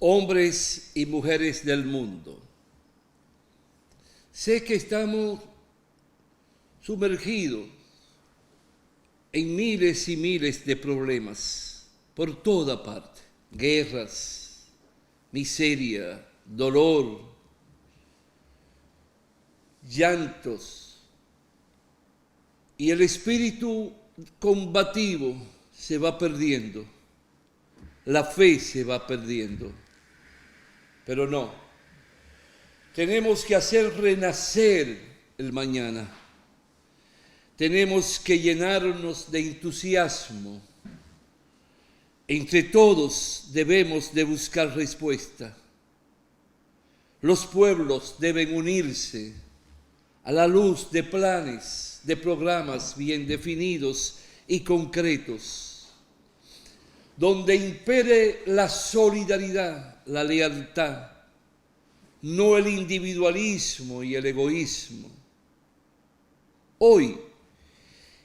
hombres y mujeres del mundo. Sé que estamos sumergidos en miles y miles de problemas por toda parte, guerras, miseria, dolor, llantos, y el espíritu combativo se va perdiendo, la fe se va perdiendo, pero no, tenemos que hacer renacer el mañana, tenemos que llenarnos de entusiasmo, entre todos debemos de buscar respuesta, los pueblos deben unirse a la luz de planes, de programas bien definidos y concretos, donde impere la solidaridad, la lealtad, no el individualismo y el egoísmo. Hoy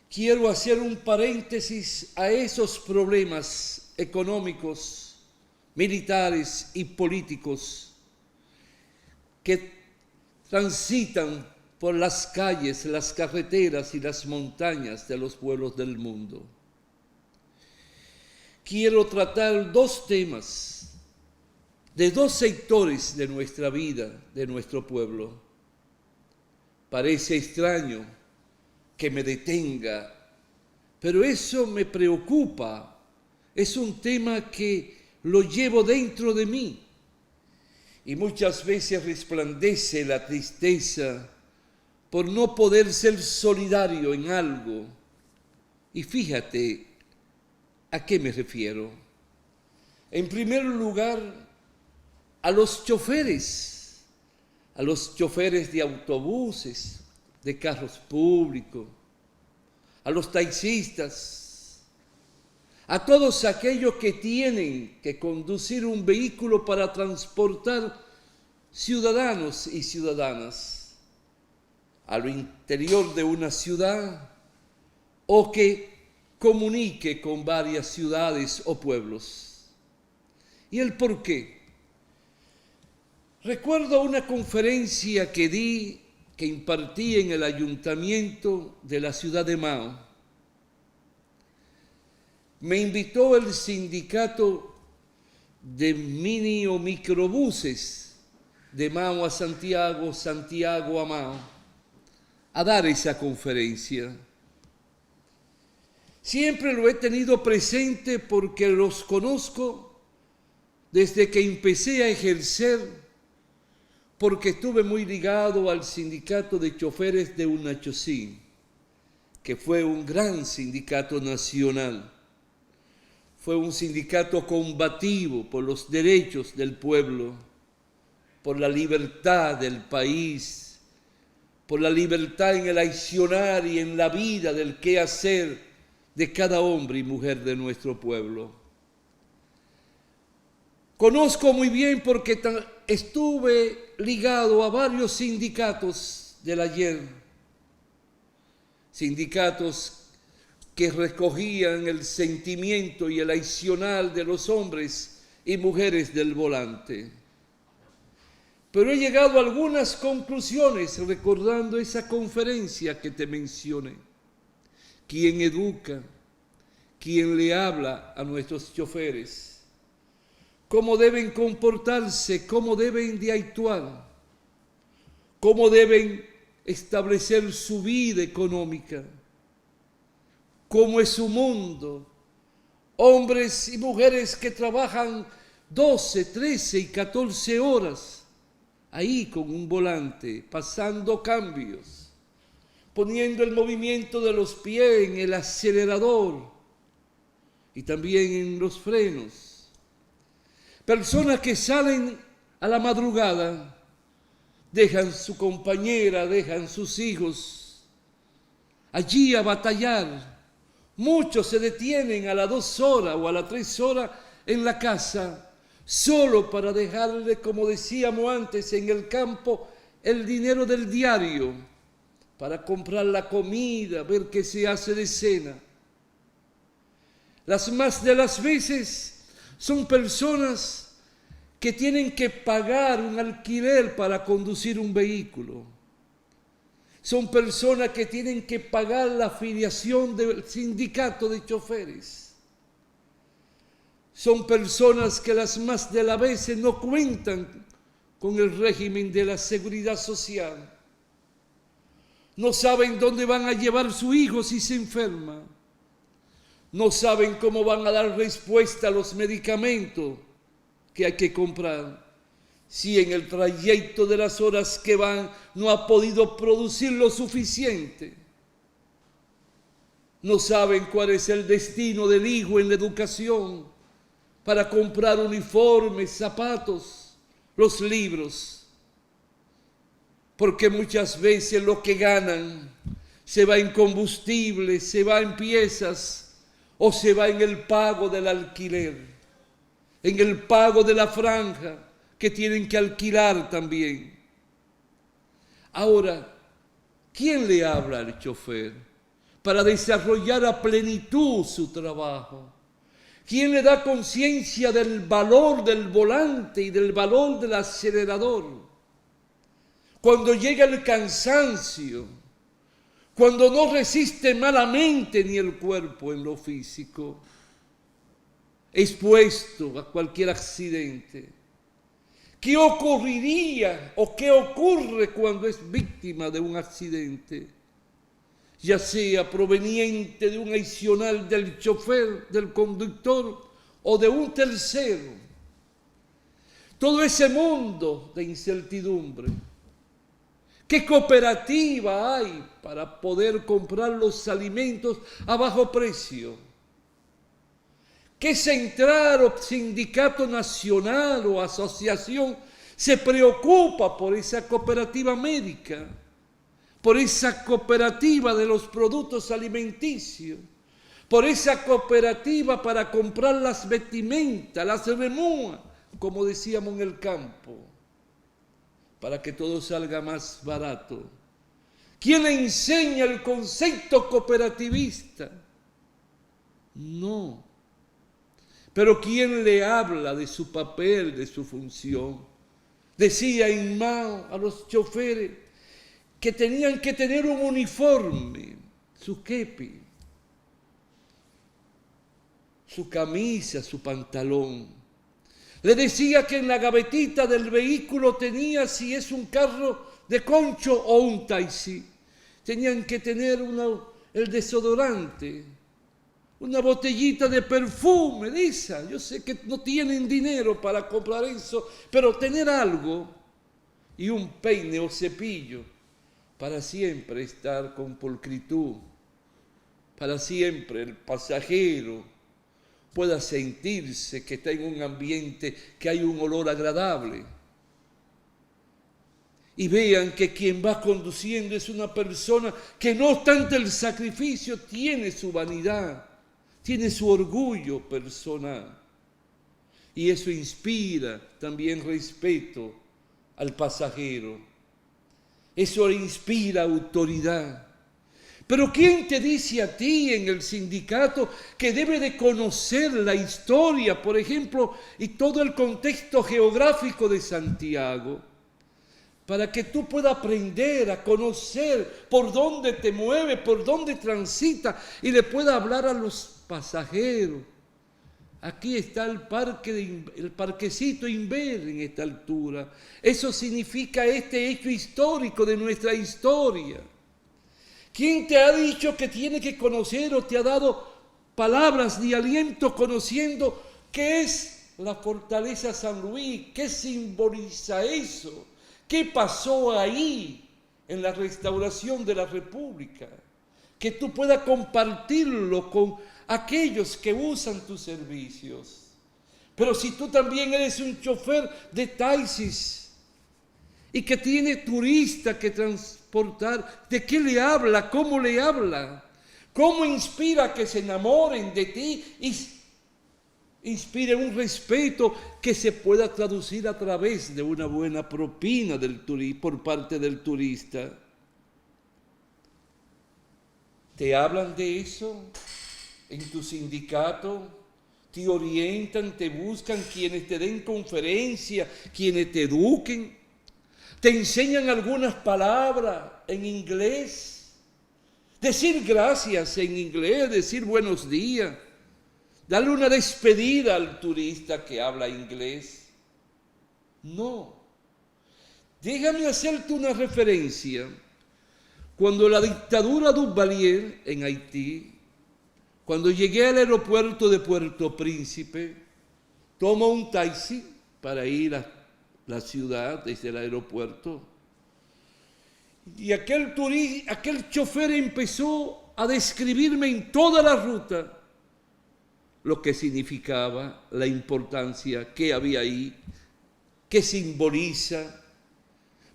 quiero hacer un paréntesis a esos problemas económicos, militares y políticos que transitan por las calles, las carreteras y las montañas de los pueblos del mundo. Quiero tratar dos temas de dos sectores de nuestra vida, de nuestro pueblo. Parece extraño que me detenga, pero eso me preocupa. Es un tema que lo llevo dentro de mí. Y muchas veces resplandece la tristeza por no poder ser solidario en algo. Y fíjate a qué me refiero. En primer lugar, a los choferes de autobuses, de carros públicos, a los taxistas, a todos aquellos que tienen que conducir un vehículo para transportar ciudadanos y ciudadanas a lo interior de una ciudad o que comunique con varias ciudades o pueblos. ¿Y el por qué? Recuerdo una conferencia que impartí en el ayuntamiento de la ciudad de Mao. Me invitó el sindicato de mini o microbuses de Mao a Santiago, Santiago a Mao, a dar esa conferencia. Siempre lo he tenido presente porque los conozco desde que empecé a ejercer, porque estuve muy ligado al sindicato de choferes de Unachosí, que fue un gran sindicato nacional. Fue un sindicato combativo por los derechos del pueblo, por la libertad del país, por la libertad en el accionar y en la vida del quehacer de cada hombre y mujer de nuestro pueblo. Conozco muy bien porque estuve ligado a varios sindicatos del ayer, sindicatos que recogían el sentimiento y el accionar de los hombres y mujeres del volante. Pero he llegado a algunas conclusiones recordando esa conferencia que te mencioné. ¿Quién educa? ¿Quién le habla a nuestros choferes? ¿Cómo deben comportarse? ¿Cómo deben de actuar? ¿Cómo deben establecer su vida económica? ¿Cómo es su mundo? Hombres y mujeres que trabajan 12, 13 y 14 horas ahí con un volante, pasando cambios, poniendo el movimiento de los pies en el acelerador y también en los frenos. Personas que salen a la madrugada, dejan su compañera, dejan sus hijos allí a batallar. Muchos se detienen a las 2 horas o a las 3 horas en la casa, solo para dejarle, como decíamos antes, en el campo el dinero del diario, para comprar la comida, ver qué se hace de cena. Las más de las veces son personas que tienen que pagar un alquiler para conducir un vehículo. Son personas que tienen que pagar la afiliación del sindicato de choferes. Son personas que las más de las veces no cuentan con el régimen de la seguridad social. No saben dónde van a llevar su hijo si se enferma. No saben cómo van a dar respuesta a los medicamentos que hay que comprar. Si en el trayecto de las horas que van no ha podido producir lo suficiente. No saben cuál es el destino del hijo en la educación para comprar uniformes, zapatos, los libros. Porque muchas veces lo que ganan se va en combustible, se va en piezas o se va en el pago del alquiler, en el pago de la franja que tienen que alquilar también. Ahora, ¿quién le habla al chofer para desarrollar a plenitud su trabajo? ¿Quién le da conciencia del valor del volante y del valor del acelerador? Cuando llega el cansancio, cuando no resiste malamente ni el cuerpo en lo físico, expuesto a cualquier accidente. ¿Qué ocurriría o qué ocurre cuando es víctima de un accidente? Ya sea proveniente de un adicional del chofer, del conductor o de un tercero. Todo ese mundo de incertidumbre. ¿Qué cooperativa hay para poder comprar los alimentos a bajo precio? ¿Qué central o sindicato nacional o asociación se preocupa por esa cooperativa médica? Por esa cooperativa de los productos alimenticios, por esa cooperativa para comprar las vestimentas, las remúas, como decíamos en el campo, para que todo salga más barato. ¿Quién le enseña el concepto cooperativista? No. Pero ¿quién le habla de su papel, de su función? Decía Inmao a los choferes que tenían que tener un uniforme, su kepi, su camisa, su pantalón. Le decía que en la gavetita del vehículo tenía, si es un carro de concho o un taxi, tenían que tener el desodorante, una botellita de perfume de esa. Yo sé que no tienen dinero para comprar eso, pero tener algo y un peine o cepillo para siempre estar con pulcritud, para siempre el pasajero pueda sentirse que está en un ambiente que hay un olor agradable. Y vean que quien va conduciendo es una persona que no obstante el sacrificio tiene su vanidad, tiene su orgullo personal. Y eso inspira también respeto al pasajero. Eso le inspira autoridad. Pero ¿quién te dice a ti en el sindicato que debe de conocer la historia, por ejemplo, y todo el contexto geográfico de Santiago? Para que tú puedas aprender a conocer por dónde te mueve, por dónde transita y le puedas hablar a los pasajeros. Aquí está el parquecito Inver en esta altura. Eso significa este hecho histórico de nuestra historia. ¿Quién te ha dicho que tiene que conocer o te ha dado palabras de aliento conociendo qué es la fortaleza San Luis? ¿Qué simboliza eso? ¿Qué pasó ahí en la restauración de la República? Que tú puedas compartirlo con aquellos que usan tus servicios. Pero si tú también eres un chofer de taxis y que tiene turistas que transportar, ¿de qué le habla? ¿Cómo le habla? ¿Cómo inspira que se enamoren de ti y inspire un respeto que se pueda traducir a través de una buena propina por parte del turista? ¿Te hablan de eso en tu sindicato? te orientan, te buscan quienes te den conferencia, quienes te eduquen, te enseñan algunas palabras en inglés, decir gracias en inglés, decir buenos días, darle una despedida al turista que habla inglés. No. Déjame hacerte una referencia. Cuando la dictadura Duvalier en Haití, cuando llegué al aeropuerto de Puerto Príncipe, tomo un taxi para ir a la ciudad desde el aeropuerto. Y aquel chofer empezó a describirme en toda la ruta lo que significaba, la importancia que había ahí, qué simboliza.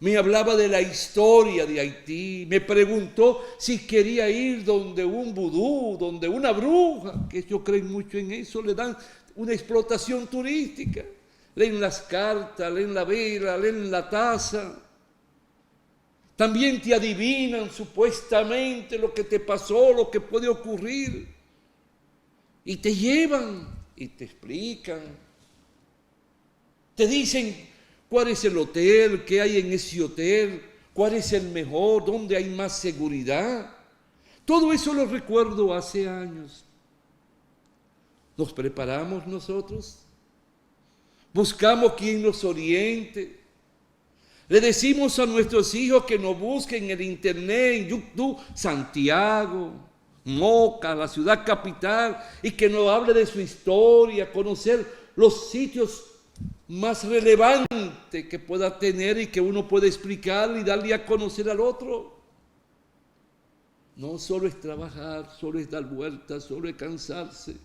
Me hablaba de la historia de Haití, me preguntó si quería ir donde un vudú, donde una bruja, que ellos creen mucho en eso, le dan una explotación turística. Leen las cartas, leen la vela, leen la taza. También te adivinan supuestamente lo que te pasó, lo que puede ocurrir. Y te llevan y te explican. Te dicen cuál es el hotel, qué hay en ese hotel, cuál es el mejor, dónde hay más seguridad. Todo eso lo recuerdo hace años. ¿Nos preparamos nosotros? Buscamos quien nos oriente. Le decimos a nuestros hijos que nos busquen en el internet, en YouTube, Santiago, Moca, la ciudad capital, y que nos hable de su historia, conocer los sitios más relevante que pueda tener y que uno puede explicar y darle a conocer al otro. No solo es trabajar, solo es dar vueltas, solo es cansarse,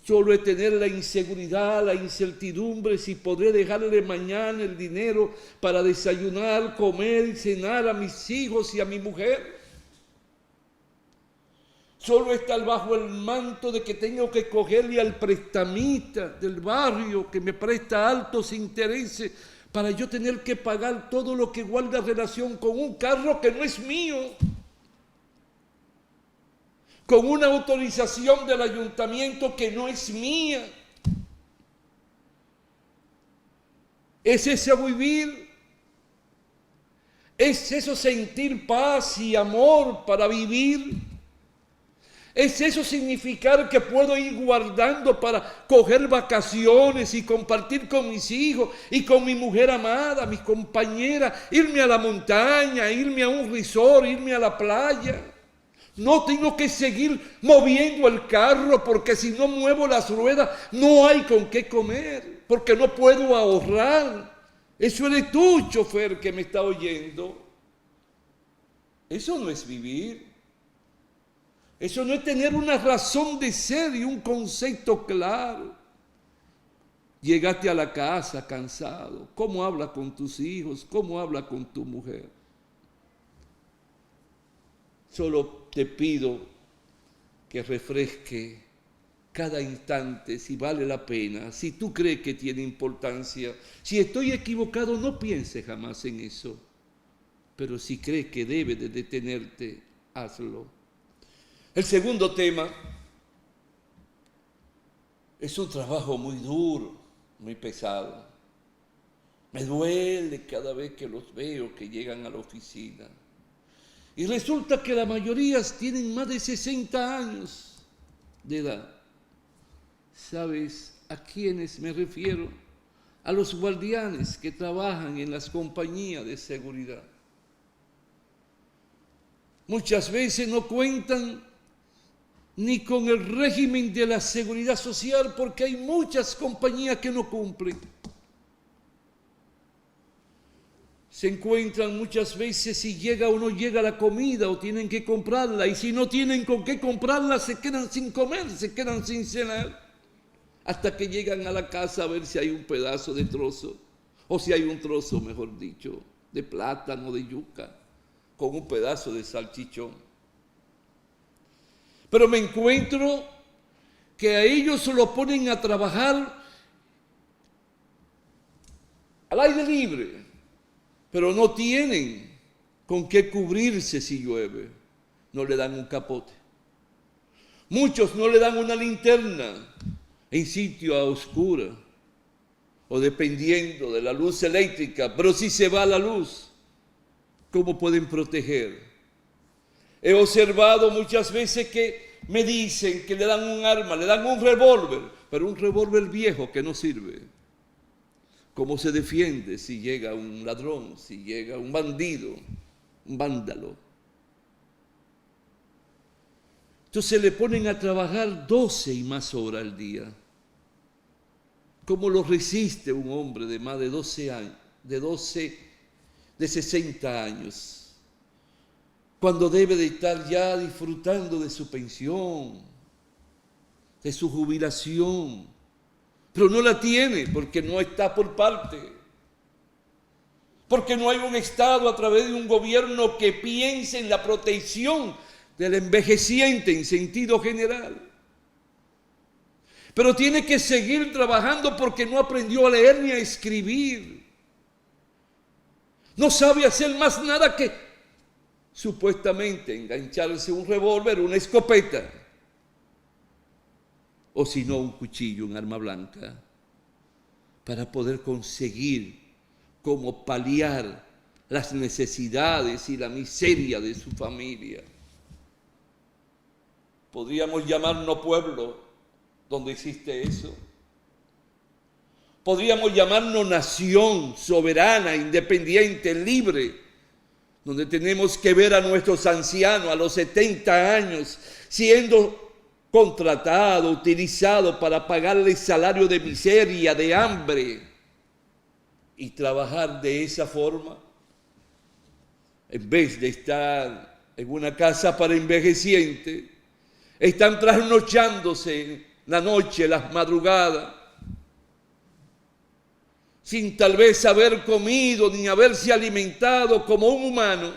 solo es tener la inseguridad, la incertidumbre si podré dejarle mañana el dinero para desayunar, comer y cenar a mis hijos y a mi mujer. Solo estar bajo el manto de que tengo que cogerle al prestamista del barrio que me presta altos intereses para yo tener que pagar todo lo que guarda relación con un carro que no es mío, con una autorización del ayuntamiento que no es mía. ¿Es ese vivir? ¿Es eso sentir paz y amor para vivir? ¿Es eso significar que puedo ir guardando para coger vacaciones y compartir con mis hijos y con mi mujer amada, mis compañeras, irme a la montaña, irme a un resort, irme a la playa? No tengo que seguir moviendo el carro porque si no muevo las ruedas no hay con qué comer, porque no puedo ahorrar. Eso eres tú, chofer, que me está oyendo. Eso no es vivir. Eso no es tener una razón de ser y un concepto claro. Llegaste a la casa cansado. ¿Cómo hablas con tus hijos? ¿Cómo hablas con tu mujer? Solo te pido que refresque cada instante si vale la pena, si tú crees que tiene importancia. Si estoy equivocado, no pienses jamás en eso. Pero si crees que debe de detenerte, hazlo. El segundo tema es un trabajo muy duro, muy pesado. Me duele cada vez que los veo que llegan a la oficina. Y resulta que la mayoría tienen más de 60 años de edad. ¿Sabes a quiénes me refiero? A los guardianes que trabajan en las compañías de seguridad. Muchas veces no cuentan ni con el régimen de la seguridad social porque hay muchas compañías que no cumplen. Se encuentran muchas veces si llega o no llega la comida o tienen que comprarla, y si no tienen con qué comprarla se quedan sin comer, se quedan sin cenar, hasta que llegan a la casa a ver si hay un pedazo de trozo, o si hay un trozo, mejor dicho, de plátano, de yuca, con un pedazo de salchichón. Pero me encuentro que a ellos se lo ponen a trabajar al aire libre, pero no tienen con qué cubrirse si llueve, no le dan un capote. Muchos no le dan una linterna en sitio a oscura o dependiendo de la luz eléctrica, pero si se va la luz, ¿cómo pueden proteger? He observado muchas veces que me dicen que le dan un arma, le dan un revólver, pero un revólver viejo que no sirve. ¿Cómo se defiende si llega un ladrón, si llega un bandido, un vándalo? Entonces le ponen a trabajar 12 y más horas al día. ¿Cómo lo resiste un hombre de más de 12 años, de 60 años, cuando debe de estar ya disfrutando de su pensión, de su jubilación? Pero no la tiene porque no está por parte. Porque no hay un Estado a través de un gobierno que piense en la protección del envejeciente en sentido general. Pero tiene que seguir trabajando porque no aprendió a leer ni a escribir. No sabe hacer más nada que supuestamente engancharse un revólver, una escopeta, o si no un cuchillo, un arma blanca, para poder conseguir cómo paliar las necesidades y la miseria de su familia. Podríamos llamarnos pueblo donde existe eso. Podríamos llamarnos nación soberana, independiente, libre, donde tenemos que ver a nuestros ancianos a los 70 años siendo contratado, utilizado para pagarle salario de miseria, de hambre, y trabajar de esa forma, en vez de estar en una casa para envejecientes, están trasnochándose la noche, las madrugadas, sin tal vez haber comido ni haberse alimentado como un humano.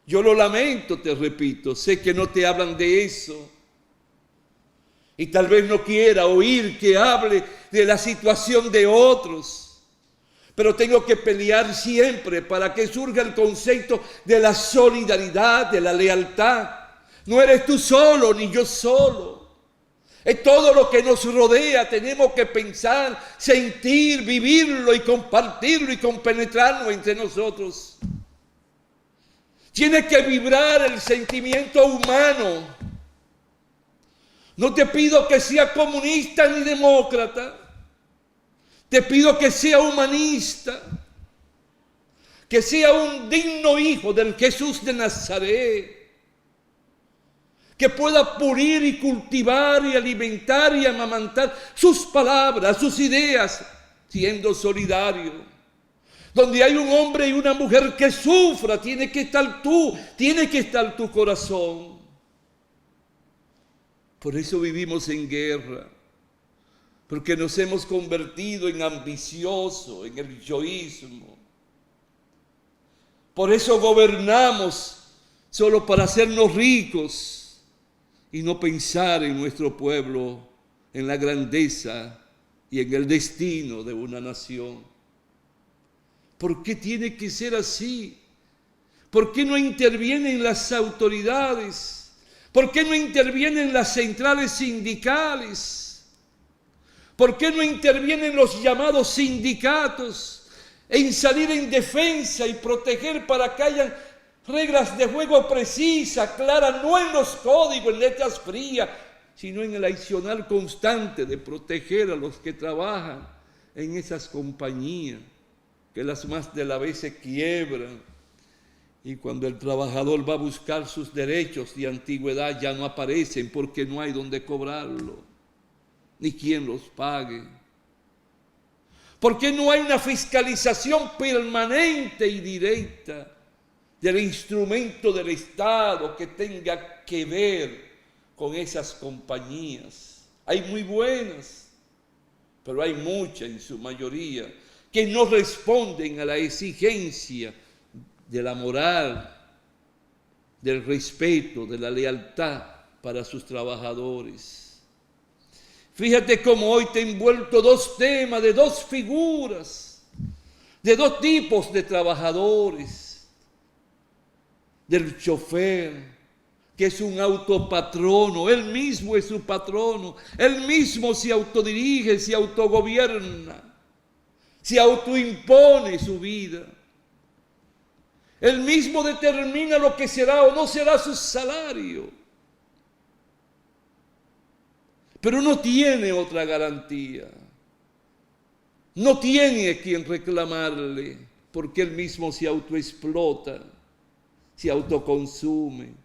Yo lo lamento, te repito, sé que no te hablan de eso y tal vez no quiera oír que hable de la situación de otros, pero tengo que pelear siempre para que surja el concepto de la solidaridad, de la lealtad. No eres tú solo, ni yo solo. Es todo lo que nos rodea, tenemos que pensar, sentir, vivirlo y compartirlo y compenetrarnos entre nosotros. Tiene que vibrar el sentimiento humano. No te pido que sea comunista ni demócrata. Te pido que sea humanista. Que sea un digno hijo del Jesús de Nazaret. Que pueda pulir y cultivar y alimentar y amamantar sus palabras, sus ideas, siendo solidario. Donde hay un hombre y una mujer que sufra, tiene que estar tu corazón. Por eso vivimos en guerra, porque nos hemos convertido en ambiciosos, en el yoísmo. Por eso gobernamos solo para hacernos ricos y no pensar en nuestro pueblo, en la grandeza y en el destino de una nación. ¿Por qué tiene que ser así? ¿Por qué no intervienen las autoridades? ¿Por qué no intervienen las centrales sindicales? ¿Por qué no intervienen los llamados sindicatos en salir en defensa y proteger para que haya reglas de juego precisas, claras, no en los códigos, en letras frías, sino en el accionar constante de proteger a los que trabajan en esas compañías, que las más de la vez se quiebran, y cuando el trabajador va a buscar sus derechos de antigüedad ya no aparecen porque no hay donde cobrarlo, ni quien los pague. ¿Por qué no hay una fiscalización permanente y directa del instrumento del Estado que tenga que ver con esas compañías? Hay muy buenas, pero hay muchas en su mayoría que no responden a la exigencia de la moral, del respeto, de la lealtad para sus trabajadores. Fíjate cómo hoy te he envuelto dos temas de dos figuras, de dos tipos de trabajadores. Del chofer que es un autopatrono, él mismo es su patrono, él mismo se autodirige, se autogobierna, se autoimpone su vida. Él mismo determina lo que será o no será su salario. Pero no tiene otra garantía. No tiene a quien reclamarle, porque él mismo se autoexplota, se autoconsume.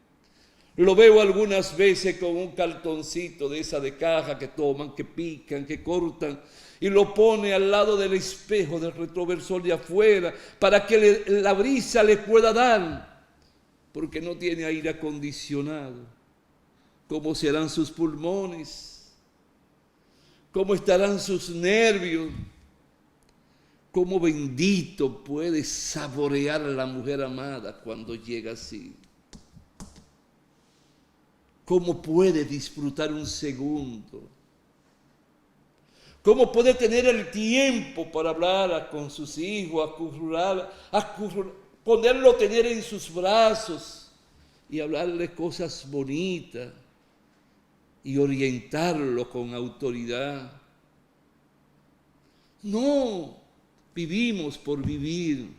Lo veo algunas veces con un cartoncito de esa de caja que toman, que pican, que cortan, y lo pone al lado del espejo del retroversor de afuera para que la brisa le pueda dar, porque no tiene aire acondicionado. ¿Cómo serán sus pulmones? ¿Cómo estarán sus nervios? ¿Cómo bendito puede saborear a la mujer amada cuando llega así? ¿Cómo puede disfrutar un segundo? ¿Cómo puede tener el tiempo para hablar con sus hijos, ponerlo, tener en sus brazos y hablarle cosas bonitas y orientarlo con autoridad? No, vivimos por vivir.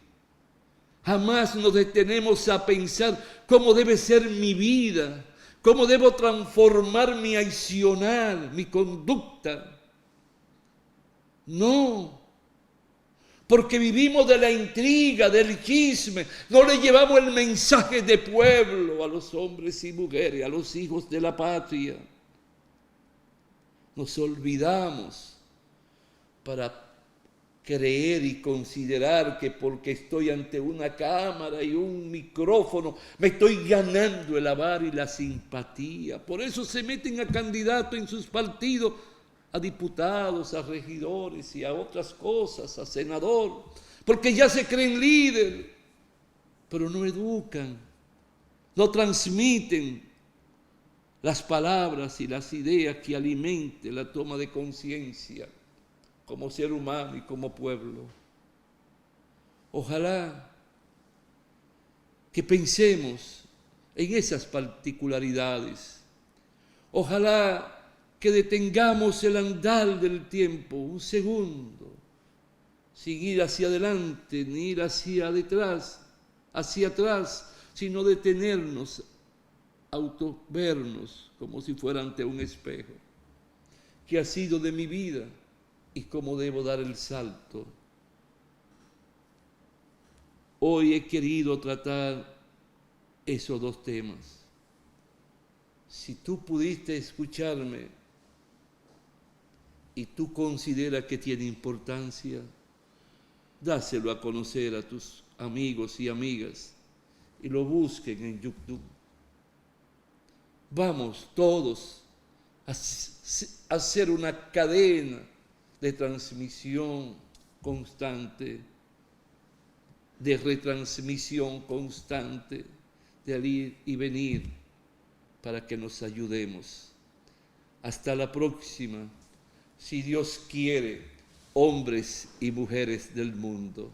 Jamás nos detenemos a pensar cómo debe ser mi vida, cómo debo transformar mi accionar, mi conducta. No, porque vivimos de la intriga, del chisme, no le llevamos el mensaje de pueblo a los hombres y mujeres, a los hijos de la patria. Nos olvidamos para creer y considerar que porque estoy ante una cámara y un micrófono me estoy ganando el avar y la simpatía. Por eso se meten a candidatos en sus partidos, a diputados, a regidores y a otras cosas, a senador, porque ya se creen líder, pero no educan, no transmiten las palabras y las ideas que alimenten la toma de conciencia como ser humano y como pueblo. Ojalá que pensemos en esas particularidades. Ojalá que detengamos el andar del tiempo un segundo, sin ir hacia adelante ni ir hacia atrás, sino detenernos, autovernos como si fuera ante un espejo. ¿Qué ha sido de mi vida y cómo debo dar el salto? Hoy he querido tratar esos dos temas. Si tú pudiste escucharme y tú consideras que tiene importancia, dáselo a conocer a tus amigos y amigas y lo busquen en YouTube. Vamos todos a hacer una cadena de transmisión constante, de retransmisión constante, de ir y venir, para que nos ayudemos. Hasta la próxima. Si Dios quiere, hombres y mujeres del mundo.